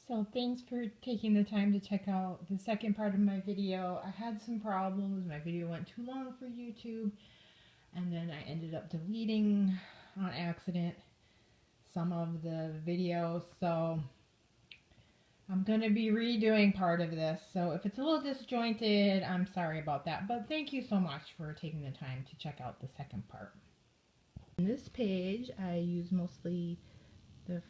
So thanks for taking the time to check out the second part of my video. I had some problems. My video went too long for YouTube, and then I ended up deleting on accident some of the video. So I'm going to be redoing part of this. So if it's a little disjointed, I'm sorry about that. But thank you so much for taking the time to check out the second part. On this page, I use mostly the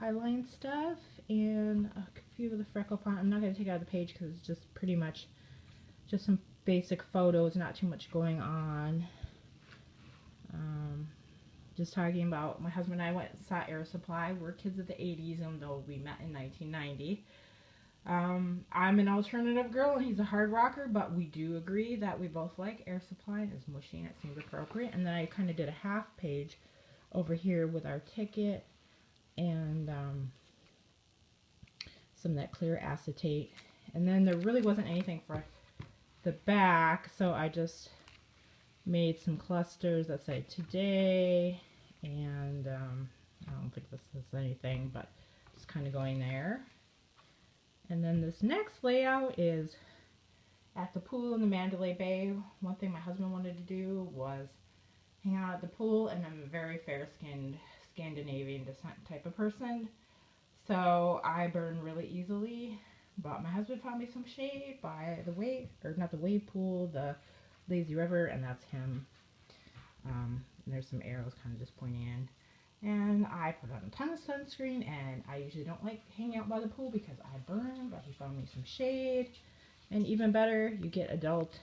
highline stuff and a few of the freckle font. I'm not going to take it out of the page because it's just pretty much just some basic photos, not too much going on. Just talking about my husband and I went and saw Air Supply. We're kids of the 80s, even though we met in 1990. I'm an alternative girl and he's a hard rocker, but we do agree that we both like Air Supply. It's mushy and it seems appropriate. And then I kind of did a half page over here with our ticket and some of that clear acetate. And then there really wasn't anything for the back, so I just made some clusters that say today, and I don't think this is anything, but just kind of going there. And then this next layout is at the pool in the Mandalay Bay. One thing my husband wanted to do was hang out at the pool, and I'm a very fair-skinned Scandinavian descent type of person, so I burn really easily. But my husband found me some shade by the wave, or not the wave pool, the lazy river, and that's him. There's some arrows kind of just pointing in. And I put on a ton of sunscreen, and I usually don't like hanging out by the pool because I burn, but he found me some shade. And even better, you get adult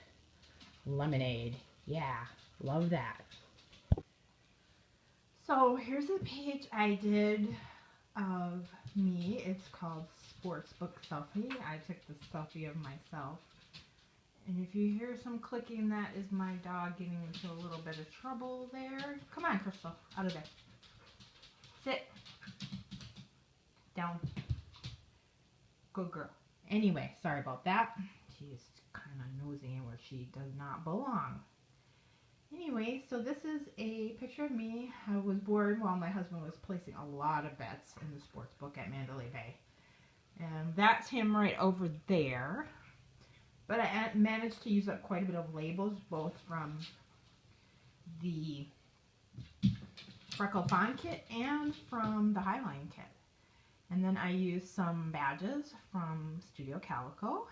lemonade. Yeah, love that. So here's a page I did of me. It's called Sports Book Selfie. I took this selfie of myself. And if you hear some clicking, that is my dog getting into a little bit of trouble there. Come on, Crystal, out of there. Sit. Down. Good girl. Anyway, sorry about that. She's kind of nosing where she does not belong. Anyway, so this is a picture of me. I was bored while my husband was placing a lot of bets in the sports book at Mandalay Bay. And that's him right over there. But I managed to use up quite a bit of labels, both from the Freckle Font kit and from the Highline kit. And then I used some badges from Studio Calico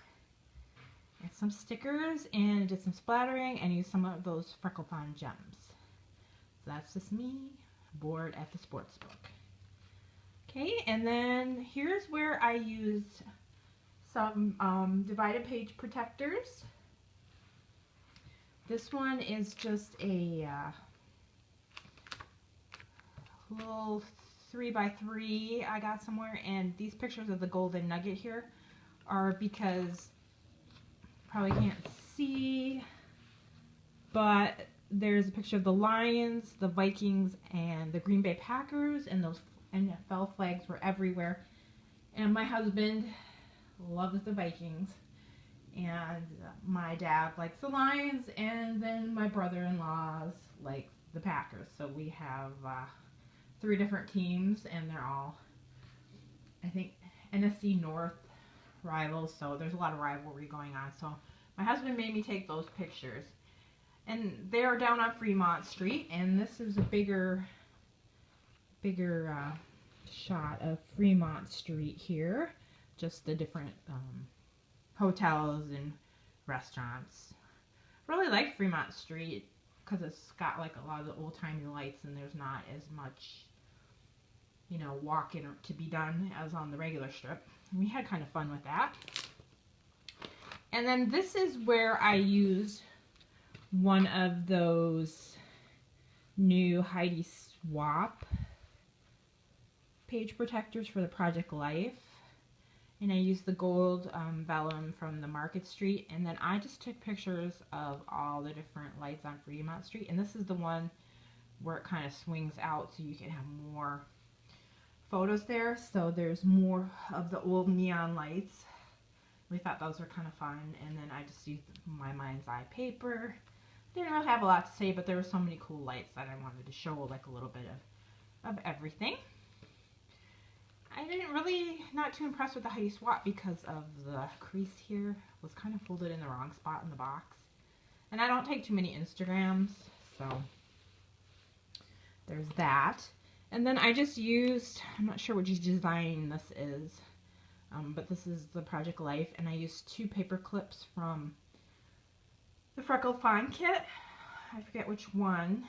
and some stickers and did some splattering and used some of those Freckle Font gems. So that's just me bored at the sports book. Okay, and then here's where I used some divided page protectors. This one is just a little 3x3 I got somewhere, and these pictures of the golden nugget here are because probably can't see, but there's a picture of the Lions, the Vikings, and the Green Bay Packers, and those NFL flags were everywhere. And my husband loves the Vikings, and my dad likes the Lions, and then my brother-in-laws like the Packers. So we have 3 different teams, and they're all, I think, NFC North rivals, so there's a lot of rivalry going on. So my husband made me take those pictures, and they are down on Fremont Street, and this is a bigger shot of Fremont Street here, just the different hotels and restaurants. Really like Fremont Street because it's got like a lot of the old-timey lights, and there's not as much, you know, walking to be done as on the regular strip. And we had kind of fun with that. And then this is where I used one of those new Heidi Swapp page protectors for the Project Life. And I used the gold vellum from the Market Street. And then I just took pictures of all the different lights on Fremont Street. And this is the one where it kind of swings out so you can have more photos there. So there's more of the old neon lights. We thought those were kind of fun. And then I just used my mind's eye paper. Didn't really have a lot to say, but there were so many cool lights that I wanted to show like a little bit of everything. I didn't really, not too impressed with the Heidi Swap because of the crease here was kind of folded in the wrong spot in the box. And I don't take too many Instagrams, so there's that. And then I just used, I'm not sure which design this is, but this is the Project Life, and I used 2 paper clips from the Freckled Fawn kit. I forget which one.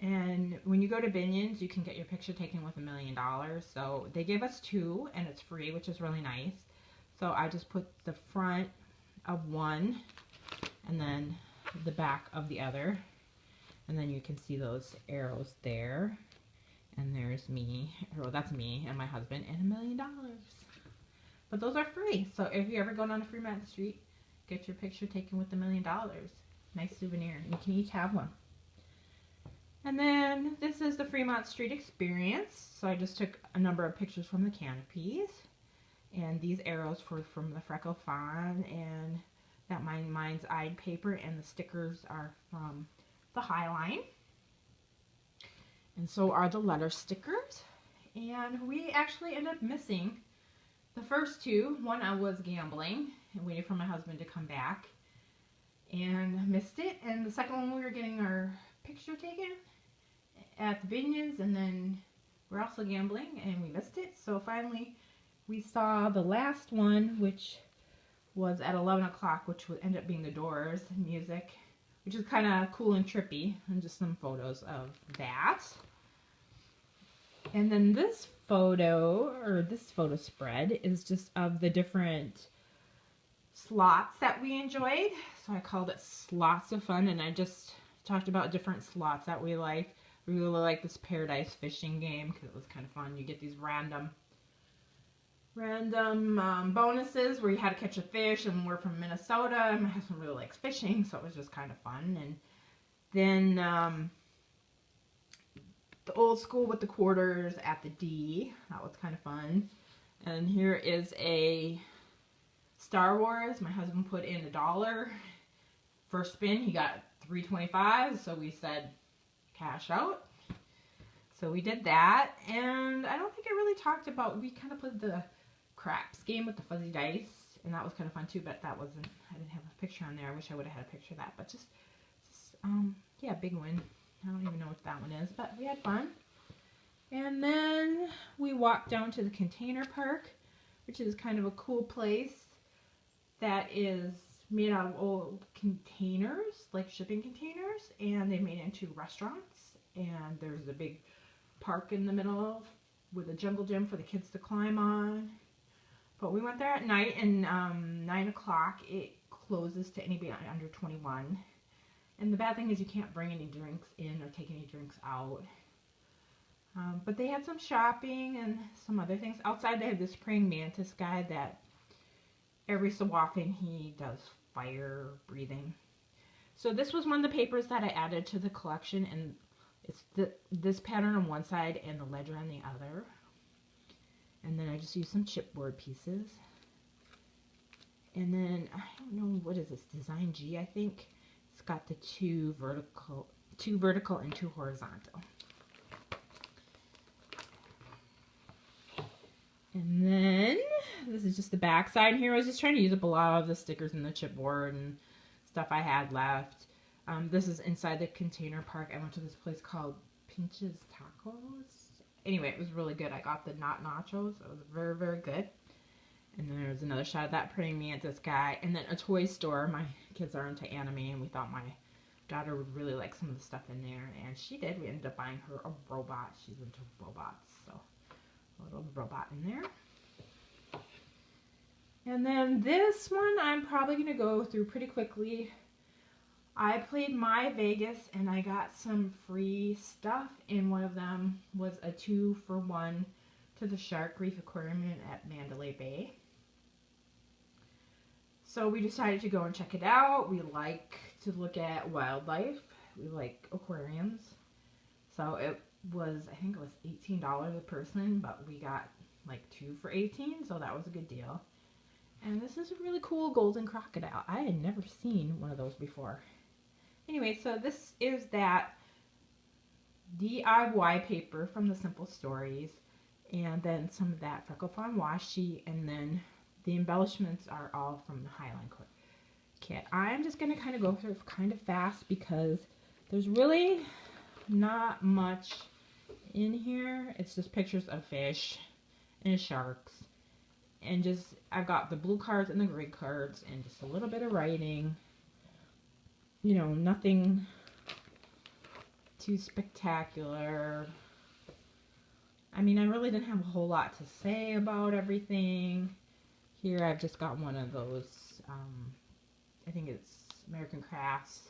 And when you go to Binions, you can get your picture taken with $1 million. So they gave us 2, and it's free, which is really nice. So I just put the front of one, and then the back of the other. And then you can see those arrows there. And there's me. Oh, that's me and my husband, and $1 million. But those are free. So if you ever go down to Fremont Street, get your picture taken with $1 million. Nice souvenir. You can each have one. And then this is the Fremont Street Experience. So I just took a number of pictures from the canopies. And these arrows were from the Freckled Fawn, and that Mind's Eye paper, and the stickers are from the Highline. And so are the letter stickers. And we actually ended up missing the first 2. One I was gambling and waiting for my husband to come back, and missed it. And the second one we were getting our picture taken at the Binions, and then we're also gambling and we missed it. So finally we saw the last one, which was at 11 o'clock, which would end up being the Doors and music, which is kind of cool and trippy, and just some photos of that. And then this photo, or this photo spread, is just of the different slots that we enjoyed. So I called it Slots of Fun, and I just talked about different slots that we like. We really like this Paradise Fishing game because it was kind of fun. You get these random bonuses where you had to catch a fish, and we're from Minnesota, and my husband really likes fishing, so it was just kind of fun. And then the old school with the quarters at the D, that was kind of fun. And here is a Star Wars. My husband put in $1. First spin, he got $3.25, so we said cash out. So we did that, and I don't think I really talked about, we kind of played the craps game with the fuzzy dice, and that was kind of fun too, but that wasn't, I didn't have a picture on there. I wish I would have had a picture of that, but just yeah, big win. I don't even know what that one is, but we had fun. And then we walked down to the Container Park, which is kind of a cool place that is made out of old containers, like shipping containers, and they made it into restaurants. And there's a big park in the middle with a jungle gym for the kids to climb on. But we went there at night, and 9 o'clock it closes to anybody under 21. And the bad thing is you can't bring any drinks in or take any drinks out. But they had some shopping and some other things. Outside they have this praying mantis guy that every so often he does fire breathing. So this was one of the papers that I added to the collection, and it's this pattern on one side and the ledger on the other. And then I just used some chipboard pieces. And then, I don't know, what is this, Design G, I think. It's got the two vertical and 2 horizontal. And then, this is just the back side here. I was just trying to use up a lot of the stickers in the chipboard and stuff I had left. This is inside the Container Park. I went to this place called Pinch's Tacos. Anyway, it was really good. I got the not nachos. It was very, very good. And then there's another shot of that praying mantis guy. And then a toy store. My kids are into anime, and we thought my daughter would really like some of the stuff in there. And she did. We ended up buying her a robot. She's into robots. So a little robot in there. And then this one I'm probably going to go through pretty quickly. I played My Vegas, and I got some free stuff, and one of them was a 2-for-1 to the Shark Reef Aquarium at Mandalay Bay. So we decided to go and check it out. We like to look at wildlife. We like aquariums. So it was, I think it was $18 a person, but we got like 2 for $18, so that was a good deal. And this is a really cool golden crocodile. I had never seen one of those before. Anyway, so this is that DIY paper from the Simple Stories. and then some of that Freckle Fawn washi, and then the embellishments are all from the Highline kit. I'm just going to kind of go through kind of fast because there's really not much in here. It's just pictures of fish and sharks, and just I've got the blue cards and the gray cards and just a little bit of writing. You know, nothing too spectacular. I mean, I really didn't have a whole lot to say about everything. Here I've just got one of those, I think it's American Crafts.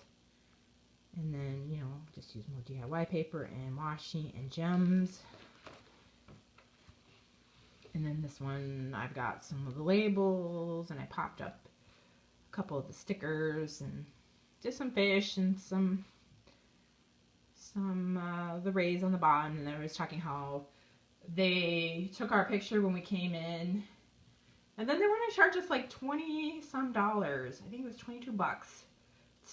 And then, you know, just use more DIY paper and washi and gems. And then this one, I've got some of the labels, and I popped up a couple of the stickers, and just some fish and some the rays on the bottom. And I was talking how they took our picture when we came in, and then they were going to charge us like $20 some. I think it was 22 bucks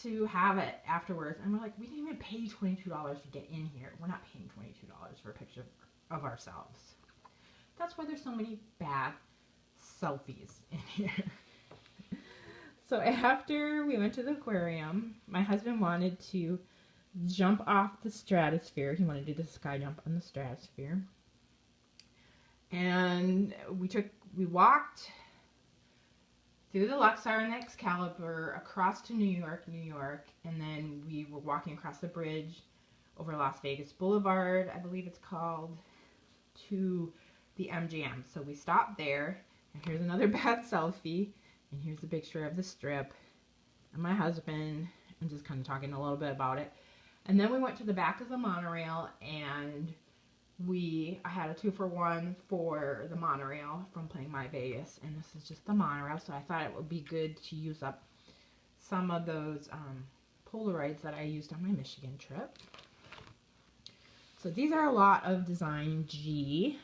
to have it afterwards. And we're like, we didn't even pay $22 to get in here. We're not paying $22 for a picture of ourselves. That's why there's so many bad selfies in here. So after we went to the aquarium, my husband wanted to jump off the stratosphere. He wanted to do the sky jump on the stratosphere. And we walked through the Luxor and Excalibur across to New York, and then we were walking across the bridge over Las Vegas Boulevard, I believe it's called, to the MGM. So we stopped there, and here's another bad selfie, and here's a picture of the Strip and my husband, and just kind of talking a little bit about it. And then we went to the back of the monorail, and I had a 2-for-1 for the monorail from playing My Vegas, and this is just the monorail, so I thought it would be good to use up some of those Polaroids that I used on my Michigan trip. So these are a lot of Design G.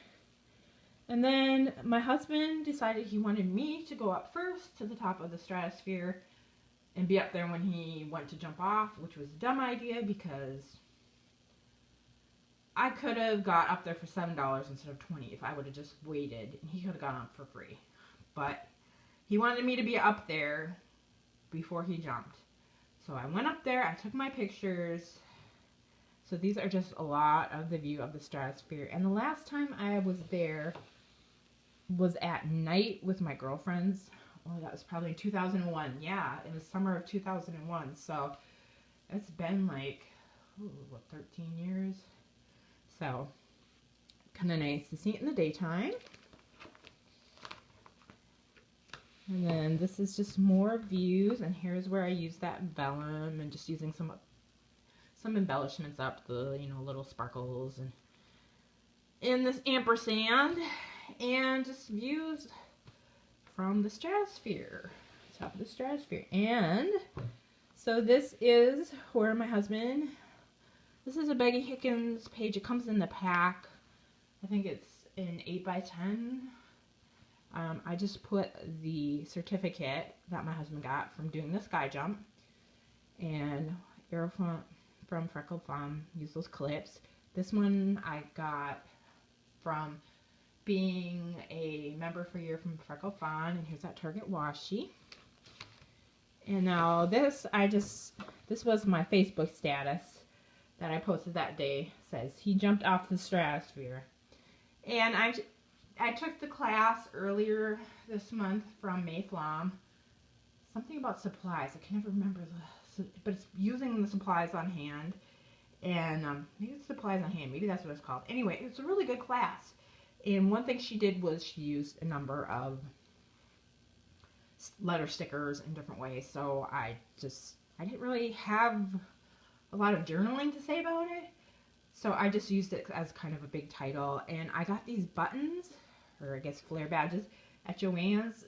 And then my husband decided he wanted me to go up first to the top of the stratosphere and be up there when he went to jump off, which was a dumb idea because I could have got up there for $7 instead of $20 if I would have just waited, and he could have gone up for free. But he wanted me to be up there before he jumped. So I went up there, I took my pictures. So these are just a lot of the view of the stratosphere. And the last time I was there was at night with my girlfriends. Oh, that was probably in 2001. Yeah, it was summer of 2001. So it's been like, ooh, what, 13 years? So, kind of nice to see it in the daytime. And then this is just more views, and here's where I use that vellum and just using some embellishments up, the, you know, little sparkles and in this ampersand, and just views from the stratosphere, top of the stratosphere. And so this is where my husband, this is a Becky Hickens page. It comes in the pack. I think it's an 8x10. I just put the certificate that my husband got from doing the sky jump, and Aerofont from Freckle Fawn, use those clips. This one I got from being a member for a year from Freckle Fawn, and here's that Target washi. And now this was my Facebook status that I posted that day. It says he jumped off the stratosphere. And I took the class earlier this month from May Flom. Something about supplies. I can never remember but it's using the supplies on hand. And maybe it's supplies on hand. Maybe that's what it's called. Anyway, it's a really good class. And one thing she did was she used a number of letter stickers in different ways. So I didn't really have a lot of journaling to say about it. So I just used it as kind of a big title. And I got these buttons, or I guess flare badges, at Joann's.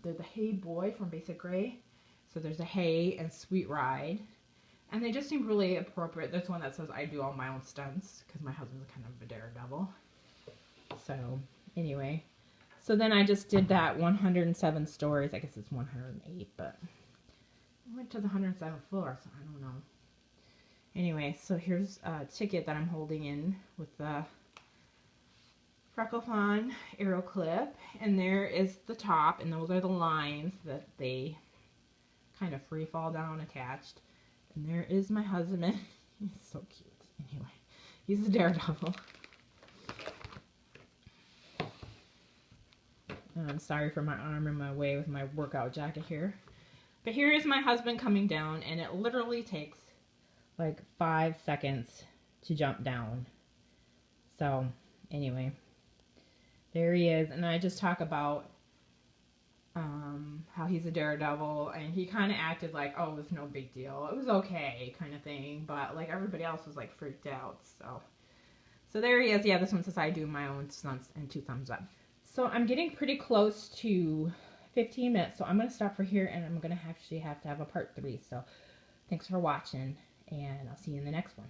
They're the Hey Boy from Basic Gray. So there's a Hey and Sweet Ride. And they just seem really appropriate. There's one that says I do all my own stunts, because my husband's kind of a daredevil. So anyway. So then I just did that 107 stories. I guess it's 108, but I went to the 107th floor, so I don't know. Anyway, so here's a ticket that I'm holding in with the Freckle-Thon arrow clip, and there is the top, and those are the lines that they kind of free fall down attached. And there is my husband. He's so cute. Anyway, he's a daredevil. I'm sorry for my arm in my way with my workout jacket here. But here is my husband coming down, and it literally takes like 5 seconds to jump down. So anyway, there he is. And I just talk about how he's a daredevil, and he kind of acted like, oh, it was no big deal. It was okay kind of thing. But like everybody else was like freaked out. So there he is. Yeah, this one says I do my own stunts and 2 thumbs up. So I'm getting pretty close to 15 minutes, so I'm going to stop for here, and I'm going to actually have to have a part 3. So thanks for watching, and I'll see you in the next one.